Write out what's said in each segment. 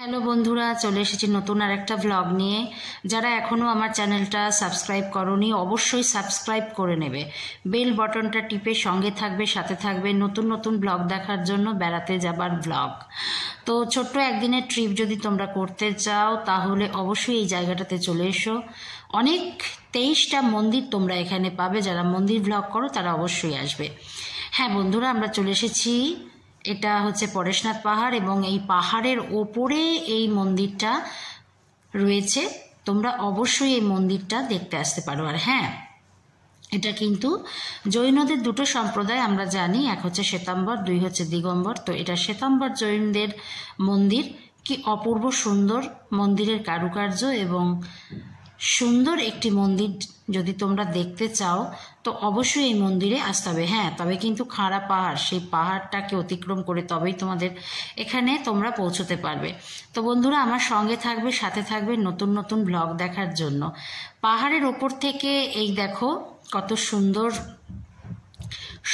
Hello বন্ধুরা, চলে এসেছি নতুন আর একটা ব্লগ নিয়ে। যারা এখনও আমার চ্যানেলটা সাবস্ক্রাইব করোনি অবশ্যই সাবস্ক্রাইব করে নেবে, বেল বটনটা টিপে সঙ্গে থাকবে, সাথে থাকবে নতুন নতুন ব্লগ দেখার জন্য, বেড়াতে যাবার ব্লগ। তো ছোট্ট একদিনের ট্রিপ যদি তোমরা করতে চাও তাহলে অবশ্যই এই জায়গাটাতে চলে এসো। অনেক 23টা মন্দির তোমরা এখানে পাবে, যারা মন্দির ব্লগ করো তারা অবশ্যই আসবে। হ্যাঁ বন্ধুরা, আমরা চলে এসেছি। এটা হচ্ছে পরেশনাথ পাহাড় এবং এই পাহাড়ের ওপরে এই মন্দিরটা রয়েছে। তোমরা অবশ্যই এই মন্দিরটা দেখতে আসতে পারো। আর হ্যাঁ, এটা কিন্তু জৈনদের দুটো সম্প্রদায় আমরা জানি, এক হচ্ছে শ্বেতাম্বর, দুই হচ্ছে দিগম্বর। তো এটা শ্বেতাম্বর জৈনদের মন্দির। কি অপূর্ব সুন্দর মন্দিরের কারুকার্য এবং সুন্দর একটি মন্দির। যদি তোমরা দেখতে চাও তো অবশ্যই এই মন্দিরে আসতে হবে। হ্যাঁ, তবে কিন্তু খাড়া পাহাড়, সেই পাহাড়টাকে অতিক্রম করে তবেই তোমাদের এখানে তোমরা পৌঁছতে পারবে। তো বন্ধুরা, আমার সঙ্গে থাকবে, সাথে থাকবে নতুন নতুন ব্লগ দেখার জন্য। পাহাড়ের ওপর থেকে এই দেখো কত সুন্দর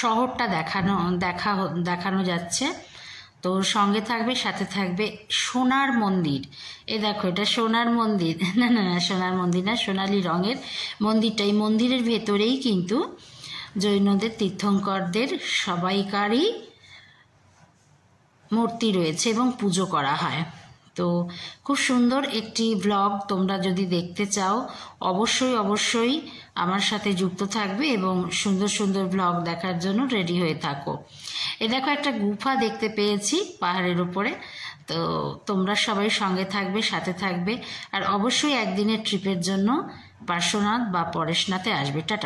শহরটা দেখানো যাচ্ছে। তো সঙ্গে থাকবে, সাথে থাকবে। সোনার মন্দির, এ দেখো এটা সোনার মন্দির, না না না সোনার মন্দির না, সোনালি রঙের মন্দিরটা। এই মন্দিরের ভেতরেই কিন্তু জৈনদের তীর্থঙ্করদের সবাইকারই মূর্তি রয়েছে এবং পুজো করা হয়। তো খুব সুন্দর একটি ব্লগ। তোমরা যদি দেখতে চাও অবশ্যই অবশ্যই আমার সাথে যুক্ত থাকবে এবং সুন্দর সুন্দর ব্লগ দেখার জন্য রেডি হয়ে থাকো। এ দেখো একটা গুফা দেখতে পেয়েছি পাহাড়ের উপরে। তো তোমরা সবাই সঙ্গে থাকবে, সাথে থাকবে। আর অবশ্যই একদিনের ট্রিপের জন্য পার্শ্বনাথ বা পরেশনাথে আসবে। টাটা।